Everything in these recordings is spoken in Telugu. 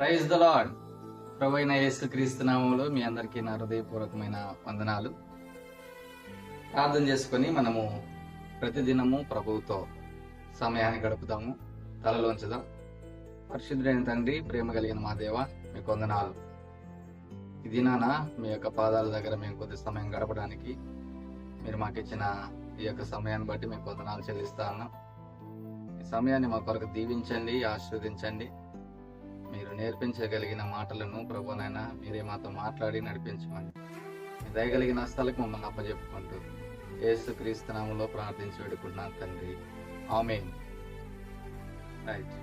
Praise the lord. ప్రభువైన యేసుక్రీస్తు నామములో మీ అందరికీ నా హృదయపూర్వకమైన వందనాలు. ప్రార్థన చేసుకొని మనము ప్రతిదినము ప్రభువుతో సమయాన్ని గడుపుతాము. తలలోంచుదాం. పరిశుద్ధుడైన తండ్రి, ప్రేమ కలిగిన మా దేవ, మీకు వందనాలు. ఈ దినాన మీ యొక్క పాదాల దగ్గర మేము కొద్ది సమయం గడపడానికి మీరు మాకు ఇచ్చిన ఈ యొక్క సమయాన్ని బట్టి మీకు వందనాలు చెల్లిస్తా ఉన్నాం. ఈ సమయాన్ని మా కొరకు దీవించండి, ఆశీర్వదించండి. మీరు నేర్పించగలిగిన మాటలను ప్రభునైనా మీరే మాతో మాట్లాడి నడిపించమని మీ దయగలిగిన హస్తాలకు మమ్మల్ని అప్పచెప్పుకుంటూ యేసుక్రీస్తు నామములో ప్రార్థించి వేడుకుంటున్నాను తండ్రి, ఆమేన్. రైట్.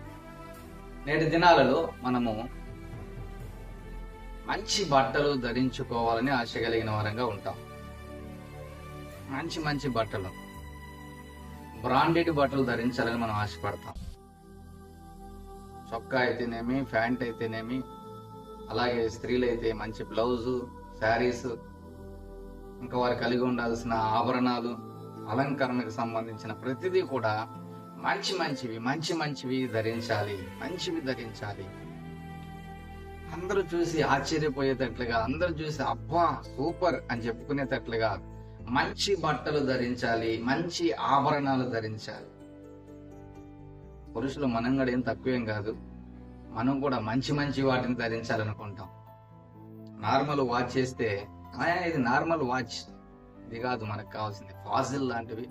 నేటి దినాలలో మనము మంచి బట్టలు ధరించుకోవాలని ఆశ కలిగిన వారంగా ఉంటాం. మంచి మంచి బట్టలు, బ్రాండెడ్ బట్టలు ధరించాలని మనం ఆశపడతాం. చొక్కా అయితేనేమి, ప్యాంట్ అయితేనేమి, అలాగే స్త్రీలు అయితే మంచి బ్లౌజు, శారీస్, ఇంకా వారు కలిగి ఉండాల్సిన ఆభరణాలు, అలంకరణకు సంబంధించిన ప్రతిదీ కూడా మంచి మంచివి ధరించాలి. మంచివి ధరించాలి. అందరూ చూసి ఆశ్చర్యపోయేటట్లుగా, అందరూ చూసి అబ్బా సూపర్ అని చెప్పుకునేటట్లుగా మంచి బట్టలు ధరించాలి, మంచి ఆభరణాలు ధరించాలి. పురుషులు మనం కూడా ఏం తక్కువేం కాదు. మనం కూడా మంచి వాటిని ధరించాలనుకుంటాం. నార్మల్ వాచ్ చేస్తే ఇది నార్మల్ వాచ్, ఇది కాదు మనకు కావాల్సింది. ఫాజిల్ లాంటివి,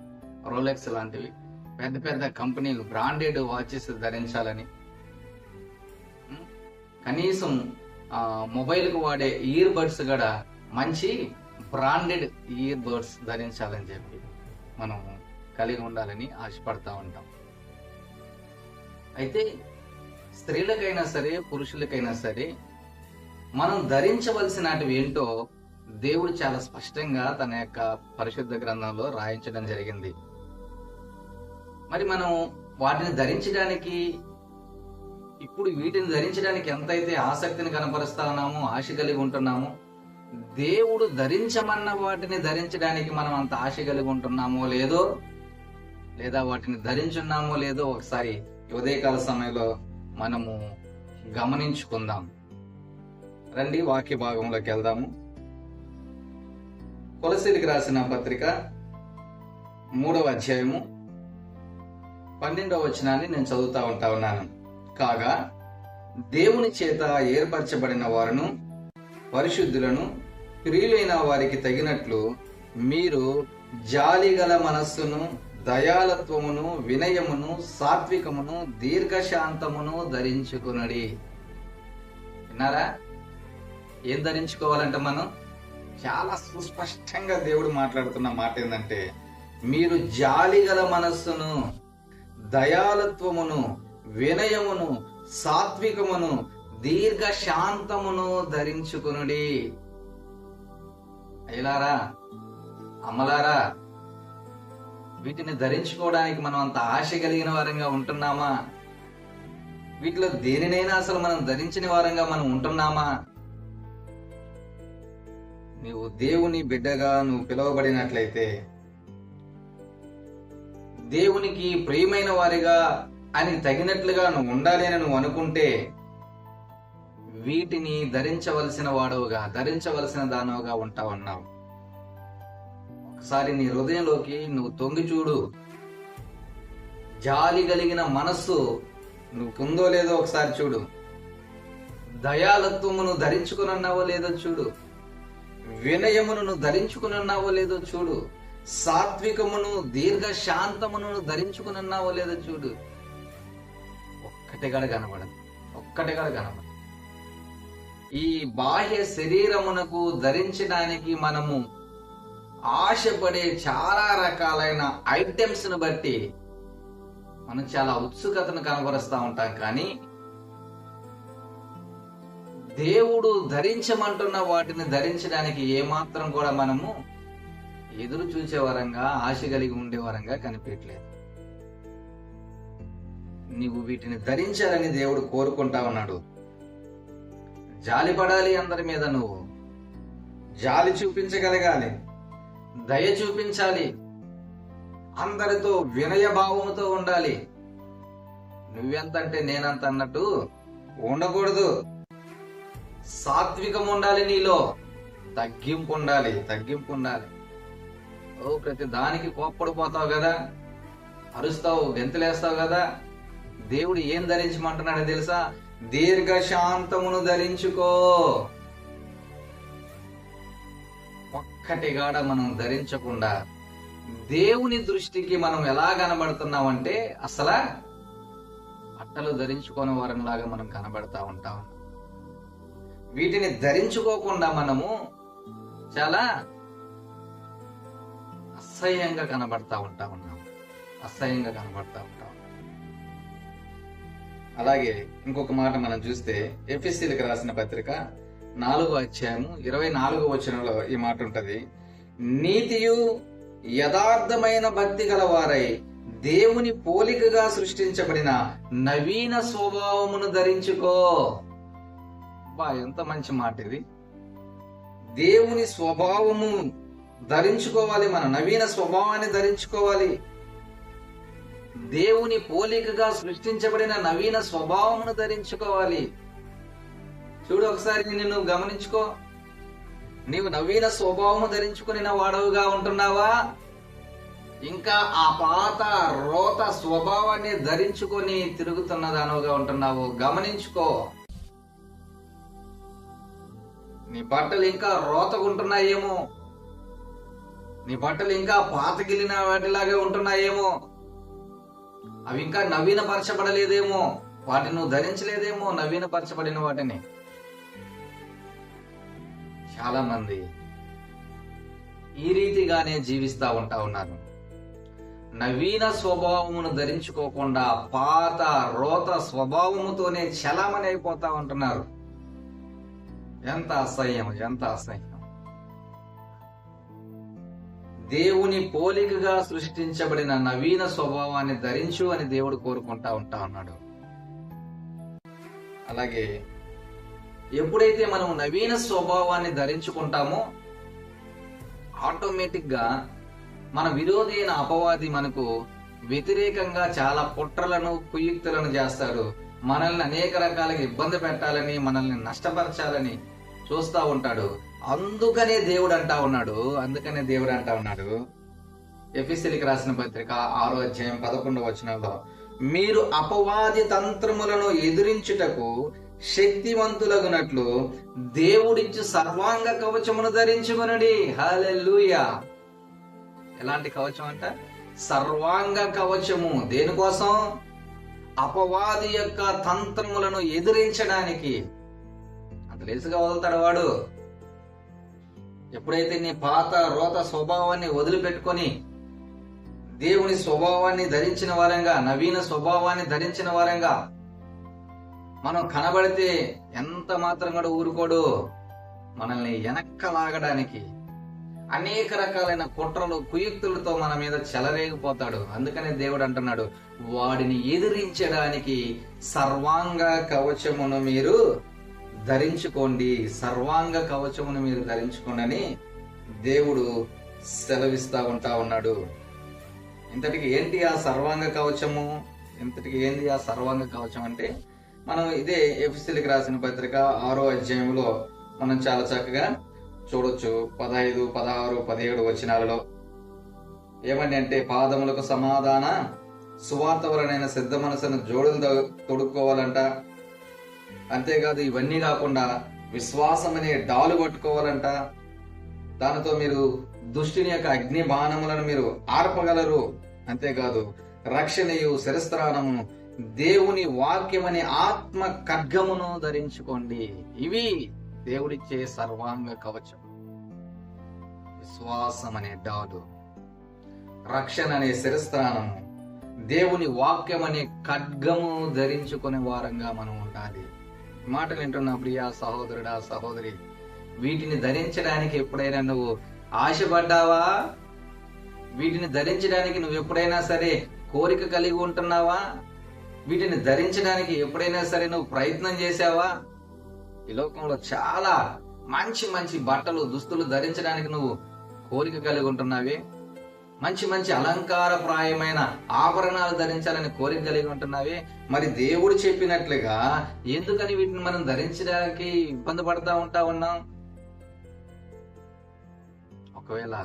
రోలెక్స్ లాంటివి పెద్ద పెద్ద కంపెనీలు బ్రాండెడ్ వాచెస్ ధరించాలని, కనీసం మొబైల్కి వాడే ఇయర్ బడ్స్ కూడా మంచి బ్రాండెడ్ ఇయర్ బడ్స్ ధరించాలని చెప్పి మనం కలిగి ఉండాలని ఆశపడతా ఉంటాం. అయితే స్త్రీలకైనా సరే, పురుషులకైనా సరే మనం ధరించవలసినవి ఏంటో దేవుడు చాలా స్పష్టంగా తన యొక్క పరిశుద్ధ గ్రంథంలో రాయించడం జరిగింది. మరి మనం వాటిని ధరించడానికి, ఇప్పుడు వీటిని ధరించడానికి ఎంతైతే ఆసక్తిని కనపరుస్తా ఉన్నామో, ఆశ కలిగి ఉంటున్నామో, దేవుడు ధరించమన్న వాటిని ధరించడానికి మనం అంత ఆశ కలిగి ఉంటున్నామో లేదో, లేదా వాటిని ధరించున్నామో లేదో ఒకసారి ఉదయకాల సమయంలో మనము గమనించుకుందాం. రండి వాక్య భాగంలోకి వెళ్దాము. కొలసీలకు రాసిన పత్రిక 3వ అధ్యాయము 12వ వచనాన్ని నేను చదువుతా ఉన్నాను. కాగా దేవుని చేత ఏర్పరచబడిన వారును, పరిశుద్ధులను, ప్రియులైన వారికి తగినట్లు మీరు జాలిగల మనస్సును, దయాలత్వమును, వినయమును, సాత్వికమును, దీర్ఘశాంతమును ధరించుకునడి. విన్నారా? ఏం ధరించుకోవాలంటే మనం చాలా సుస్పష్టంగా దేవుడు మాట్లాడుతున్న మాట ఏంటంటే, మీరు జాలిగల మనస్సును, దయాలత్వమును, వినయమును, సాత్వికమును, దీర్ఘశాంతమును ధరించుకునుడి. అయ్యలారా, అమ్మలారా, వీటిని ధరించుకోవడానికి మనం అంత ఆశ కలిగిన వారంగా ఉంటున్నామా? వీటిలో దేనినైనా అసలు మనం ధరించిన వారంగా మనం ఉంటున్నామా? నువ్వు దేవుని బిడ్డగా నువ్వు పిలువబడినట్లయితే, దేవునికి ప్రియమైన వారిగా అని తగినట్లుగా నువ్వు ఉండాలి అని నువ్వు అనుకుంటే, వీటిని ధరించవలసిన వాడవుగా, ధరించవలసిన దానవుగా ఉంటావన్నావు. ఒకసారి నీ హృదయంలోకి నువ్వు తొంగి చూడు. జాలి కలిగిన మనస్సు నువ్వుకుందో లేదో ఒకసారి చూడు. దయాలత్వమును ధరించుకున్నావో లేదో చూడు. వినయమును నువ్వు ధరించుకున్నావో లేదో చూడు. సాత్వికమును, దీర్ఘశాంతమును ధరించుకున్నావో లేదో చూడు. ఒక్కటి కూడా కనబడదు. ఈ బాహ్య శరీరమునకు ధరించడానికి మనము ఆశపడే చాలా రకాలైన ఐటమ్స్ ను బట్టి మనం చాలా ఉత్సుకతను కనబరుస్తూ ఉంటాం. కానీ దేవుడు ధరించమంటున్న వాటిని ధరించడానికి ఏమాత్రం కూడా మనము ఎదురు చూసే వరంగా, ఆశ కలిగి ఉండే వరంగా కనిపించలేదు. నీవు వీటిని ధరించాలని దేవుడు కోరుకుంటా ఉన్నాడు. జాలిపడాలి, అందరి మీద నువ్వు జాలి చూపించగలగాలి, దయ చూపించాలి, అందరితో వినయ భావముతో ఉండాలి. నువ్వెంత అంటే నేనంత అన్నట్టు ఉండకూడదు. సాత్వికం ఉండాలి, నీలో తగ్గింపు ఉండాలి. ప్రతి దానికి కోప్పడిపోతావు కదా, అరుస్తావు, గెంతులేస్తావు కదా. దేవుడు ఏం ధరించమంటున్నాడో తెలుసా? దీర్ఘశాంతమును ధరించుకో. ఒక్కటిగాడ మనం ధరించకుండా దేవుని దృష్టికి మనం ఎలా కనబడుతున్నామంటే అసలు బట్టలు ధరించుకోని వారిలాగా మనం కనబడతా ఉంటాం. వీటిని ధరించుకోకుండా మనము చాలా అసహ్యంగా కనబడతా ఉన్నాం. అలాగే ఇంకొక మాట మనం చూస్తే ఎఫెసీయులకు రాసిన పత్రిక 4వ అధ్యాయము 24వ వచనంలో ఈ మాట ఉంటది. నీతియు యథార్థమైన భక్తి గలవారై దేవుని పోలికగా సృష్టించబడిన నవీన స్వభావమును ధరించుకో. ఎంత మంచి మాట ఇది. దేవుని స్వభావము ధరించుకోవాలి, మన నవీన స్వభావాన్ని ధరించుకోవాలి. దేవుని పోలికగా సృష్టించబడిన నవీన స్వభావమును ధరించుకోవాలి. చూడు, ఒకసారి నిన్ను గమనించుకో. నీవు నవీన స్వభావము ధరించుకుని వాడవుగా ఉంటున్నావా, ఇంకా ఆ పాత రోత స్వభావాన్ని ధరించుకొని తిరుగుతున్నదానుగా ఉంటున్నావు? గమనించుకో. నీ బట్టలు ఇంకా రోతగుంటున్నాయేమో, నీ బట్టలు ఇంకా పాతగిలిన వాటిలాగే ఉంటున్నాయేమో, అవి ఇంకా నవీనపరచబడలేదేమో, వాటిని నువ్వు ధరించలేదేమో నవీనపరచబడిన వాటిని. చాలా మంది ఈ రీతిగానే జీవిస్తా ఉన్నారు. నవీన స్వభావమును ధరించుకోకుండా పాత రోత స్వభావముతోనే చలామణి అయిపోతా ఉంటున్నారు. ఎంత అసహ్యం. దేవుని పోలికగా సృష్టించబడిన నవీన స్వభావాన్ని ధరించు అని దేవుడు కోరుకుంటా ఉన్నాడు. అలాగే ఎప్పుడైతే మనం నవీన స్వభావాన్ని ధరించుకుంటామో ఆటోమేటిక్ గా మన విరోధి అయిన అపవాది మనకు వ్యతిరేకంగా చాలా కుట్రలను కుయుక్తులను చేస్తాడు. మనల్ని అనేక రకాలుగా ఇబ్బంది పెట్టాలని, మనల్ని నష్టపరచాలని చూస్తా ఉంటాడు. అందుకనే దేవుడు అంటా ఉన్నాడు ఎఫెసీయులకు రాసిన పత్రిక 6వ అధ్యాయం 11వ వచనంలో, మీరు అపవాది తంత్రములను ఎదిరించుటకు శక్తివంతులగునట్లు దేవుడిచ్చు సర్వాంగ కవచమును ధరించుకొనుడి. హల్లెలూయా. ఎలాంటి కవచం అంట? సర్వాంగ కవచము. దేనికోసం? అపవాది యొక్క తంత్రములను ఎదిరించడానికి. అంత లేసుగా వదులుతాడు వాడు. ఎప్పుడైతే నీ పాత రోత స్వభావాన్ని వదిలిపెట్టుకొని దేవుని స్వభావాన్ని ధరించిన వారంగా, నవీన స్వభావాన్ని ధరించిన వారంగా మనం కనబడితే ఎంత మాత్రం కూడా ఊరుకోడు. మనల్ని వెనక్కలాగడానికి అనేక రకాలైన కుట్రలు కుయుక్తులతో మన మీద చెలరేగిపోతాడు. అందుకనే దేవుడు అంటున్నాడు, వాడిని ఎదిరించడానికి సర్వాంగ కవచమును మీరు ధరించుకోండి. సర్వాంగ కవచమును మీరు ధరించుకోండి అని దేవుడు సెలవిస్తా ఉన్నాడు. ఇంతటికి ఏంటి ఆ సర్వాంగ కవచము? సర్వాంగ కవచం అంటే మనం ఇదే ఎఫెసీయులకు రాసిన పత్రిక 6వ అధ్యాయంలో మనం చాలా చక్కగా చూడొచ్చు. 15, 16, 17 వచనాలలో ఏమని అంటే, పాదములకు సమాధాన సువార్త వలనైన సిద్ధ మనసును జోడులు తొడుక్కోవాలంట. అంతేకాదు, ఇవన్నీ కాకుండా విశ్వాసం అనే డాలు పట్టుకోవాలంట. దానితో మీరు దుష్టుని యొక్క అగ్ని బాణములను మీరు ఆర్పగలరు. అంతేకాదు, రక్షణయు శిరస్త్రాణమును దేవుని వాక్యమనే ఆత్మ ఖడ్గమును ధరించుకోండి. ఇవి దేవుడిచ్చే సర్వాంగ కవచం. విశ్వాసం అనే డాలు, రక్షణ అనే శిరస్త్రాణము, దేవుని వాక్యం అనే ఖడ్గము ధరించుకునే వారంగా మనం ఉండాలి. మాటలు వింటున్న ప్రియా సహోదరుడా, సహోదరి, వీటిని ధరించడానికి ఎప్పుడైనా నువ్వు ఆశపడ్డావా? వీటిని ధరించడానికి నువ్వు ఎప్పుడైనా సరే కోరిక కలిగి ఉంటున్నావా? వీటిని ధరించడానికి ఎప్పుడైనా సరే నువ్వు ప్రయత్నం చేశావా? ఈ లోకంలో చాలా మంచి మంచి బట్టలు, దుస్తులు ధరించడానికి నువ్వు కోరిక కలిగి ఉంటున్నావే. మంచి మంచి అలంకారప్రాయమైన ఆభరణాలు ధరించాలని కోరిక కలిగి ఉంటున్నావే, మరి దేవుడు చెప్పినట్లుగా ఎందుకని వీటిని మనం ధరించడానికి ఇబ్బంది పడతా ఉన్నాం? ఒకవేళ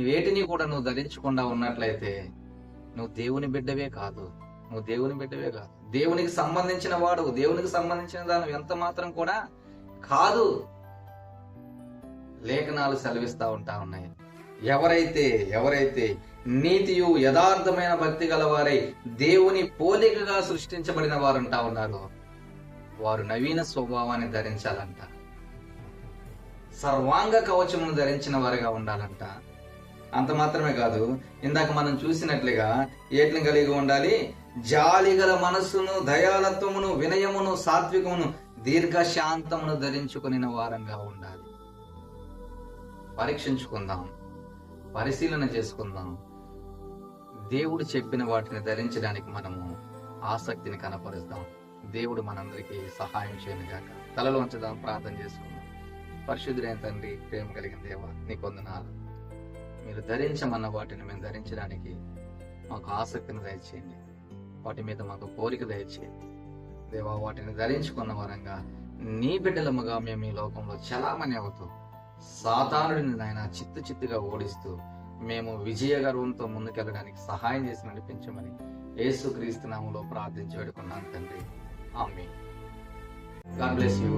వేటిని కూడా నువ్వు ధరించకుండా ఉన్నట్లయితే నువ్వు దేవుని బిడ్డవే కాదు. దేవునికి సంబంధించిన వాడు, దేవునికి సంబంధించిన దాని ఎంత మాత్రం కూడా కాదు. లేఖనాలు సెలవిస్తా ఉన్నాయి, ఎవరైతే నీతియు యథార్థమైన భక్తి గలవారై దేవుని పోలికగా సృష్టించబడిన వారు అంటా ఉన్నారు, వారు నవీన స్వభావాన్ని ధరించాలంట, సర్వాంగ కవచమును ధరించిన వారుగా ఉండాలంట. అంత మాత్రమే కాదు, ఇందాక మనం చూసినట్లుగా ఏటిని కలిగి ఉండాలి? జాలిగల మనస్సును, దయాలత్వమును, వినయమును, సాత్వికమును, దీర్ఘశాంతమును ధరించుకుని వారంగా ఉండాలి. పరీక్షించుకుందాం, పరిశీలన చేసుకుందాం. దేవుడు చెప్పిన వాటిని ధరించడానికి మనము ఆసక్తిని కనపరుస్తాం. దేవుడు మనందరికీ సహాయం చేయను గాక. తలలో ఉంచుదాం, ప్రార్థన చేసుకుందాం. పరిశుద్ధుడైన తండ్రి, ప్రేమ కలిగిన దేవా, నీకు వందనాలు. మీరు ధరించమన్న వాటిని మేము ధరించడానికి మాకు ఆసక్తిని దయచేయండి, వాటి మీద మాకు కోరిక దయచేయండి దేవా. వాటిని ధరించుకున్న వరంగా నీ బిడ్డలముగా మేము ఈ లోకంలో చలామణి అవుతూ సాతానుడిని నాయన చిత్తుగా ఓడిస్తూ మేము విజయ గర్వంతో ముందుకెళ్ళడానికి సహాయం చేసి నడిపించమని యేసుక్రీస్తు నామములో ప్రార్థించి వేడుకున్నాను తండ్రి. ఆమేన్. God bless you.